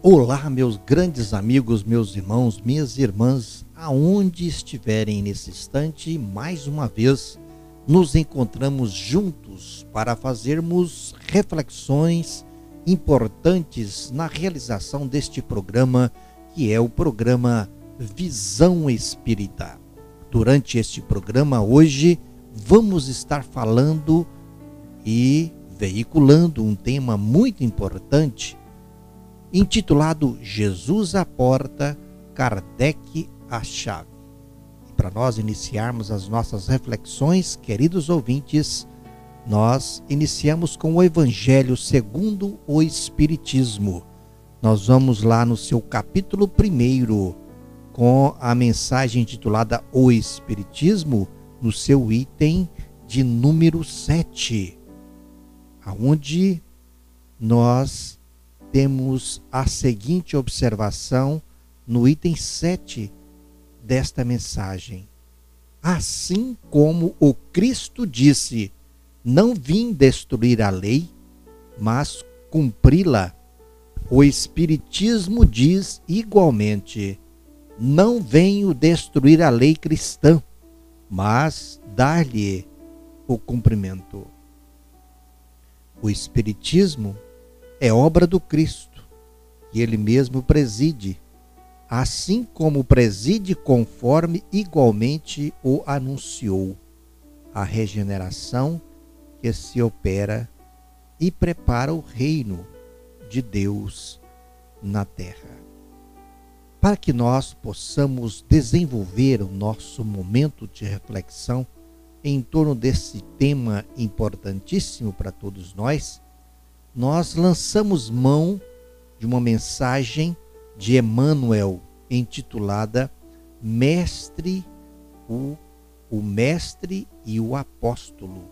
Olá, meus grandes amigos, meus irmãos, minhas irmãs, aonde estiverem nesse instante, mais uma vez nos encontramos juntos para fazermos reflexões importantes na realização deste programa, que é o programa Visão Espírita. Durante este programa, hoje, vamos estar falando e veiculando um tema muito importante, intitulado Jesus à Porta, Kardec à Chave. E para nós iniciarmos as nossas reflexões, queridos ouvintes, nós iniciamos com o Evangelho segundo o Espiritismo. Nós vamos lá no seu capítulo 1, com a mensagem intitulada O Espiritismo, no seu item de número 7, aonde nós temos a seguinte observação no item 7 desta mensagem. Assim como o Cristo disse, não vim destruir a lei, mas cumpri-la, o Espiritismo diz igualmente, não venho destruir a lei cristã, mas dar-lhe o cumprimento. O Espiritismo é obra do Cristo, que ele mesmo preside, assim como preside conforme igualmente o anunciou, a regeneração que se opera e prepara o reino de Deus na terra. Para que nós possamos desenvolver o nosso momento de reflexão em torno desse tema importantíssimo para todos nós lançamos mão de uma mensagem de Emmanuel intitulada Mestre, o Mestre e o Apóstolo.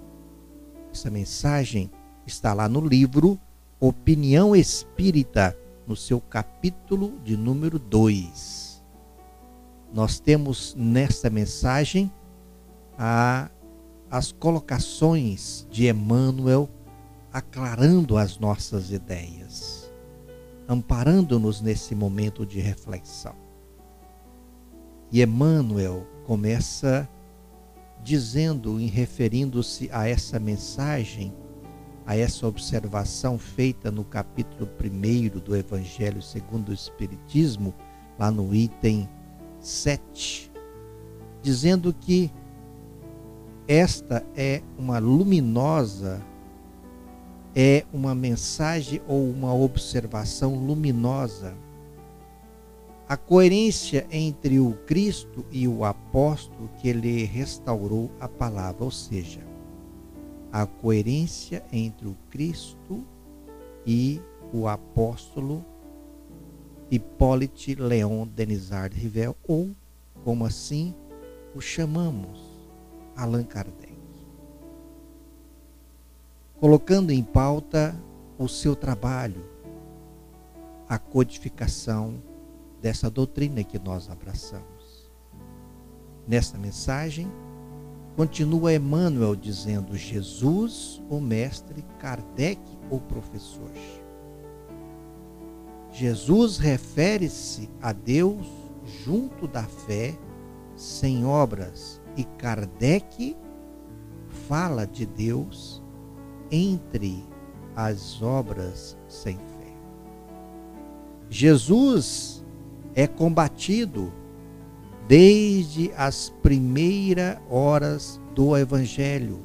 Essa mensagem está lá no livro Opinião Espírita, no seu capítulo de número 2. Nós temos nesta mensagem as colocações de Emmanuel aclarando as nossas ideias, amparando-nos nesse momento de reflexão. E Emmanuel começa dizendo, referindo-se a essa mensagem, a essa observação feita no capítulo 1 do Evangelho segundo o Espiritismo, lá no item 7, dizendo que esta é uma mensagem ou uma observação luminosa. A coerência entre o Cristo e o apóstolo que ele restaurou a palavra, ou seja, a coerência entre o Cristo e o apóstolo Hippolyte Léon Denisard Rivel, ou como assim o chamamos, Allan Kardec, colocando em pauta o seu trabalho, a codificação dessa doutrina que nós abraçamos. Nesta mensagem, continua Emmanuel dizendo, Jesus, o mestre, Kardec, o professor. Jesus refere-se a Deus junto da fé, sem obras, e Kardec fala de Deus entre as obras sem fé. Jesus é combatido desde as primeiras horas do Evangelho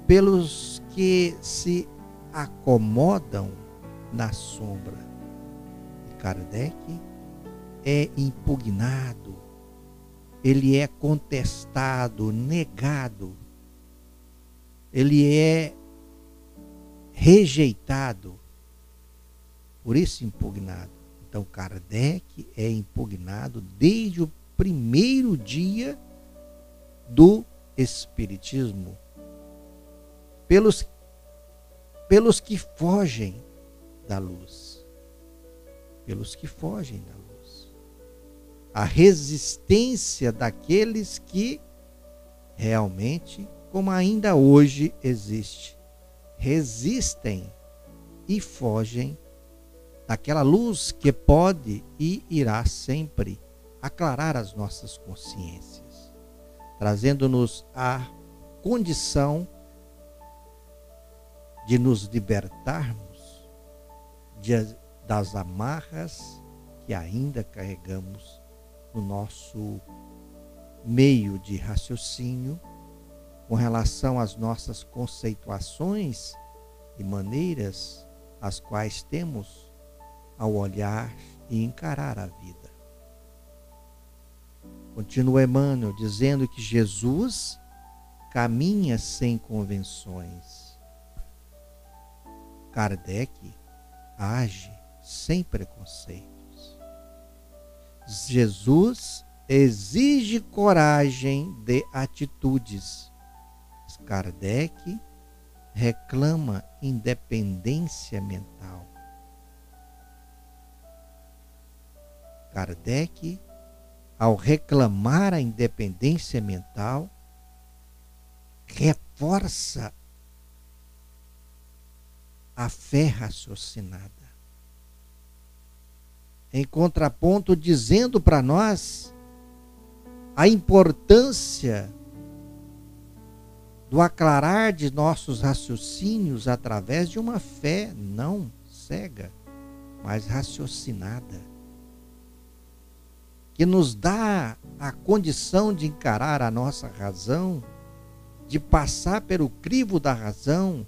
pelos que se acomodam na sombra. E Kardec é impugnado, ele é contestado, negado, ele é rejeitado, por isso impugnado. Então Kardec é impugnado desde o primeiro dia do Espiritismo pelos que fogem da luz, pelos que fogem da luz. A resistência daqueles que realmente, como ainda hoje existe, resistem e fogem daquela luz que pode e irá sempre aclarar as nossas consciências, trazendo-nos a condição de nos libertarmos das amarras que ainda carregamos no nosso meio de raciocínio com relação às nossas conceituações e maneiras as quais temos ao olhar e encarar a vida. Continua Emmanuel dizendo que Jesus caminha sem convenções. Kardec age sem preconceitos. Jesus exige coragem de atitudes. Kardec reclama independência mental. Kardec, ao reclamar a independência mental, reforça a fé raciocinada. Em contraponto, dizendo para nós a importância do aclarar de nossos raciocínios através de uma fé não cega, mas raciocinada, que nos dá a condição de encarar a nossa razão, de passar pelo crivo da razão,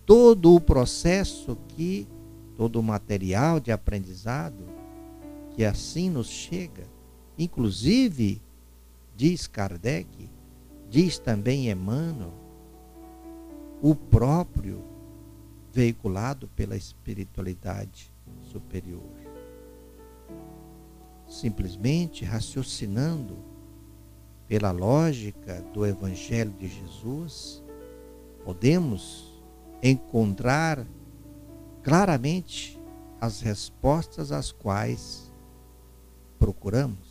todo o processo todo o material de aprendizado que assim nos chega, inclusive, diz Kardec, diz também Emmanuel, o próprio veiculado pela espiritualidade superior. Simplesmente raciocinando pela lógica do Evangelho de Jesus, podemos encontrar claramente as respostas às quais procuramos.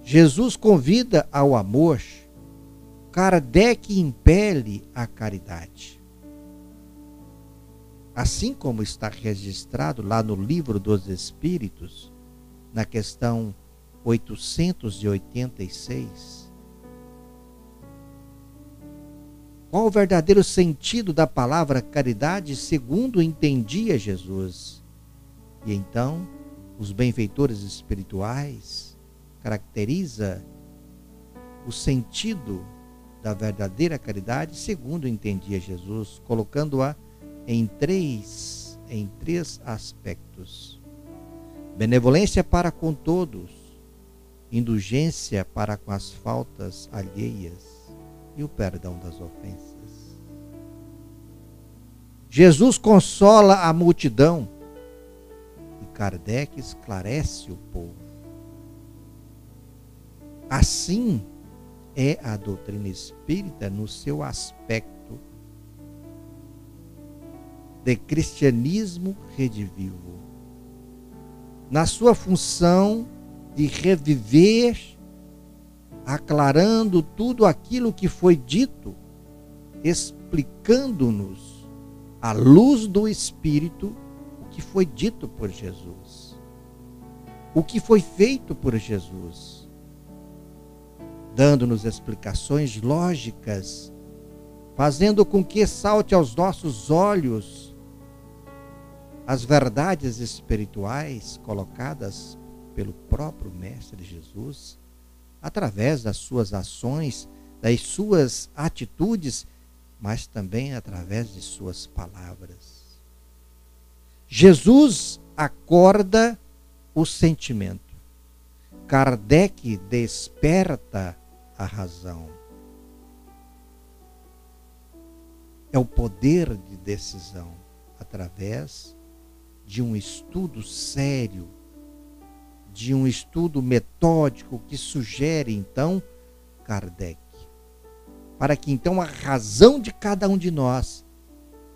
Jesus convida ao amor, Kardec impele a caridade. Assim como está registrado lá no Livro dos Espíritos, na questão 886, qual o verdadeiro sentido da palavra caridade segundo entendia Jesus? E então, os benfeitores espirituais caracteriza o sentido da verdadeira caridade segundo entendia Jesus, colocando-a em três aspectos: benevolência para com todos, indulgência para com as faltas alheias e o perdão das ofensas. Jesus consola a multidão e Kardec esclarece o povo. Assim é a doutrina espírita no seu aspecto de cristianismo redivivo, na sua função de reviver, aclarando tudo aquilo que foi dito, explicando-nos à luz do Espírito o que foi dito por Jesus, o que foi feito por Jesus, dando-nos explicações lógicas, fazendo com que salte aos nossos olhos as verdades espirituais colocadas pelo próprio Mestre Jesus, através das suas ações, das suas atitudes, mas também através de suas palavras. Jesus acorda o sentimento. Kardec desperta a razão. É o poder de decisão através de um estudo sério, de um estudo metódico que sugere então Kardec, para que então a razão de cada um de nós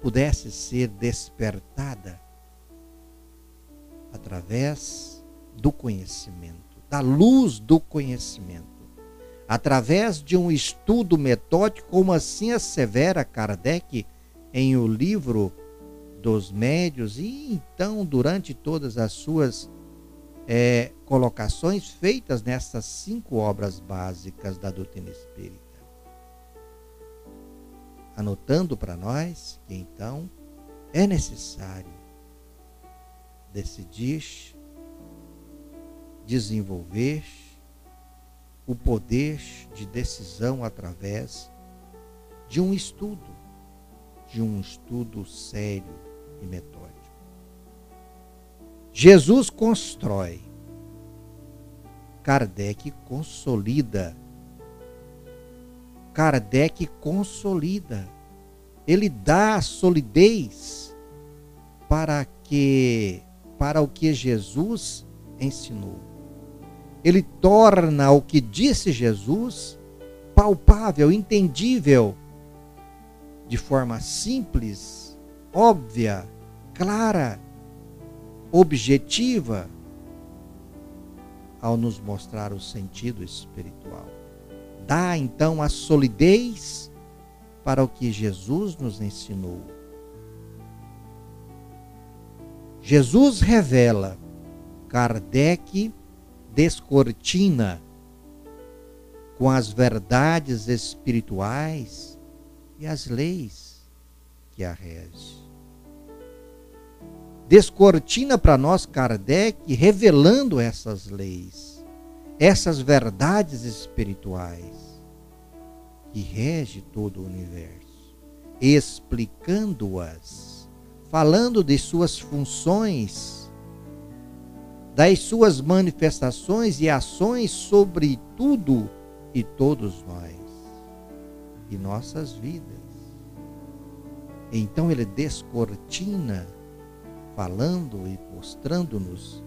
pudesse ser despertada através do conhecimento, da luz do conhecimento, através de um estudo metódico, como assim assevera Kardec em o livro dos médios, e então durante todas as suas colocações feitas nessas 5 obras básicas da doutrina espírita. Anotando para nós que então é necessário decidir desenvolver o poder de decisão através de um estudo sério e metódico. Jesus constrói, Kardec consolida. Kardec consolida. Ele dá solidez para o que Jesus ensinou. Ele torna o que disse Jesus palpável, entendível, de forma simples, óbvia, clara, objetiva, ao nos mostrar o sentido espiritual. Dá então a solidez para o que Jesus nos ensinou. Jesus revela, Kardec descortina com as verdades espirituais e as leis que a regem. Descortina para nós Kardec, revelando essas leis, essas verdades espirituais que regem todo o universo, explicando-as, falando de suas funções, das suas manifestações e ações sobre tudo e todos nós e nossas vidas. Então ele descortina, falando e mostrando-nos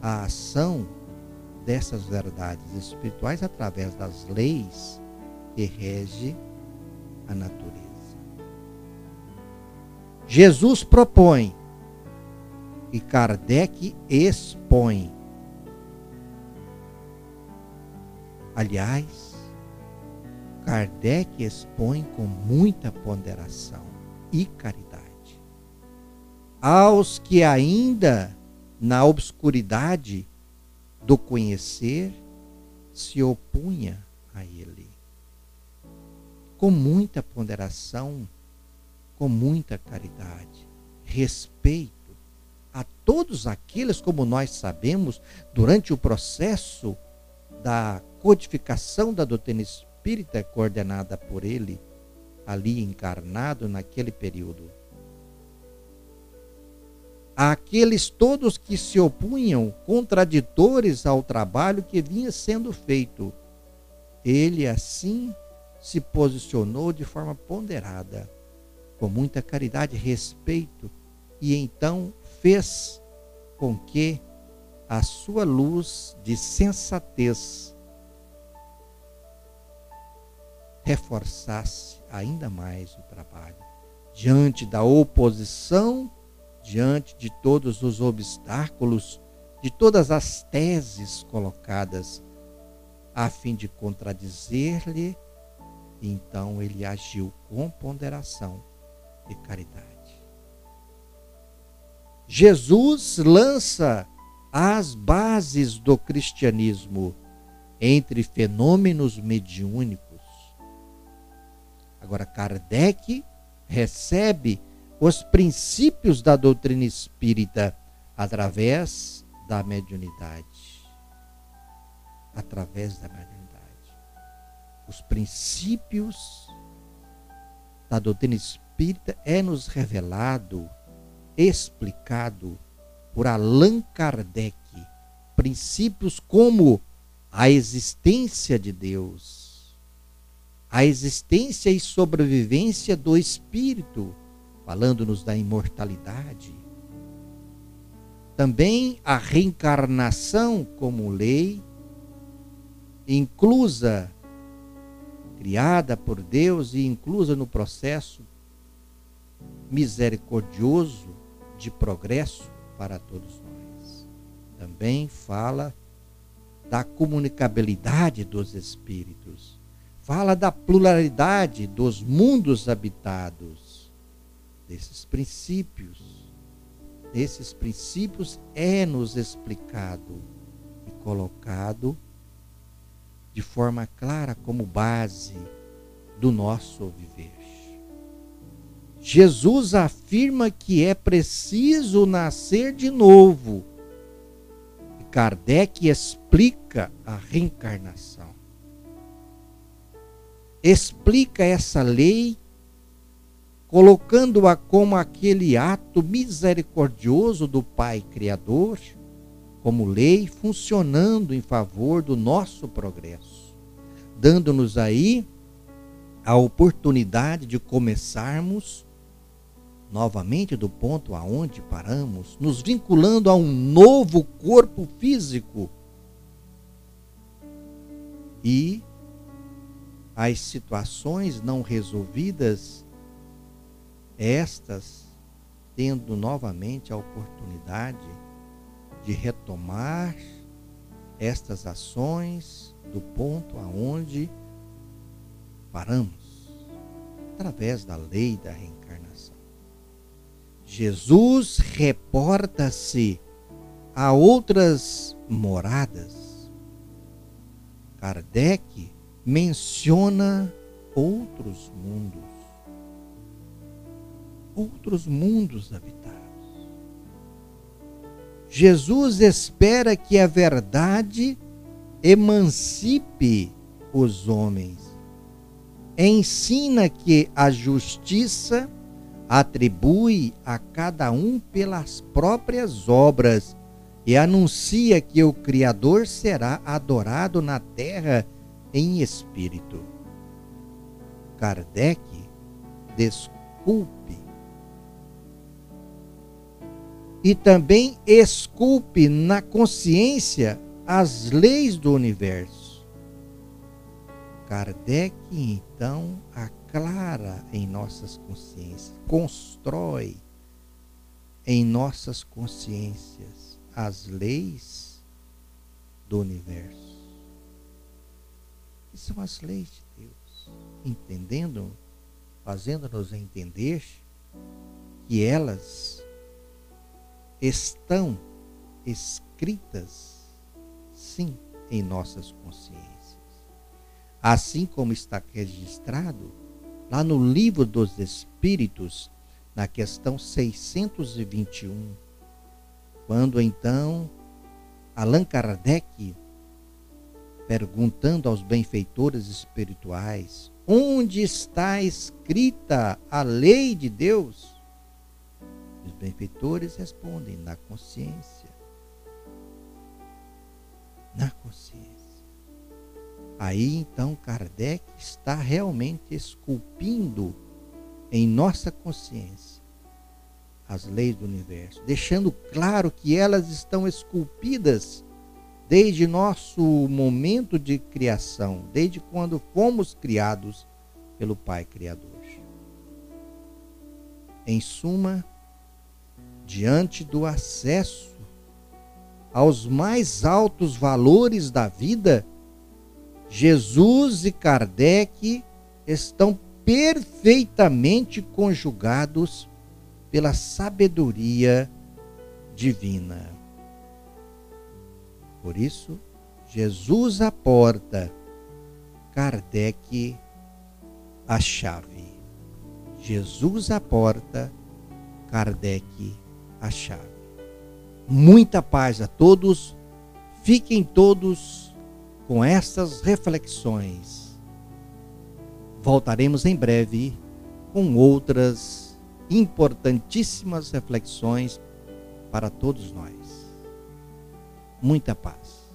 a ação dessas verdades espirituais através das leis que regem a natureza. Jesus propõe e Kardec expõe. Aliás, Kardec expõe com muita ponderação e caridade aos que ainda na obscuridade do conhecer se opunha a ele. Com muita ponderação, com muita caridade, respeito a todos aqueles, como nós sabemos, durante o processo da codificação da doutrina espírita coordenada por ele, ali encarnado naquele período. Aqueles todos que se opunham, contraditores ao trabalho que vinha sendo feito. Ele assim se posicionou de forma ponderada, com muita caridade e respeito, e então fez com que a sua luz de sensatez reforçasse ainda mais o trabalho, diante da oposição, diante de todos os obstáculos, de todas as teses colocadas, a fim de contradizer-lhe. Então ele agiu com ponderação e caridade. Jesus lança as bases do cristianismo entre fenômenos mediúnicos. Agora, Kardec recebe os princípios da doutrina espírita através da mediunidade. Através da mediunidade. Os princípios da doutrina espírita é-nos revelado, explicado por Allan Kardec. Princípios como a existência de Deus, a existência e sobrevivência do espírito, falando-nos da imortalidade. Também a reencarnação como lei, inclusa, criada por Deus e inclusa no processo misericordioso de progresso para todos nós. Também fala da comunicabilidade dos espíritos, fala da pluralidade dos mundos habitados, desses princípios. Esses princípios é nos explicado e colocado de forma clara como base do nosso viver. Jesus afirma que é preciso nascer de novo. E Kardec explica a reencarnação. Explica essa lei, colocando-a como aquele ato misericordioso do Pai Criador, como lei funcionando em favor do nosso progresso, dando-nos aí a oportunidade de começarmos novamente do ponto aonde paramos, nos vinculando a um novo corpo físico e as situações não resolvidas, estas tendo novamente a oportunidade de retomar estas ações do ponto aonde paramos, através da lei da reencarnação. Jesus reporta-se a outras moradas. Kardec menciona outros mundos habitados. Jesus espera que a verdade emancipe os homens. Ensina que a justiça atribui a cada um pelas próprias obras e anuncia que o Criador será adorado na terra em espírito. Kardec desculpe e também esculpe na consciência as leis do universo. Kardec, então, aclara em nossas consciências, constrói em nossas consciências as leis do universo. Que são as leis de Deus, entendendo, fazendo-nos entender que elas estão escritas, sim, em nossas consciências. Assim como está registrado lá no Livro dos Espíritos, na questão 621, quando então Allan Kardec, perguntando aos benfeitores espirituais, onde está escrita a lei de Deus? Os benfeitores respondem, na consciência. Na consciência. Aí então Kardec está realmente esculpindo em nossa consciência as leis do universo, deixando claro que elas estão esculpidas desde nosso momento de criação, desde quando fomos criados pelo Pai Criador. Em suma, diante do acesso aos mais altos valores da vida, Jesus e Kardec estão perfeitamente conjugados pela sabedoria divina. Por isso, Jesus a porta, Kardec a chave. Jesus a porta, Kardec a chave. Muita paz a todos. Fiquem todos com estas reflexões. Voltaremos em breve com outras importantíssimas reflexões para todos nós. Muita paz.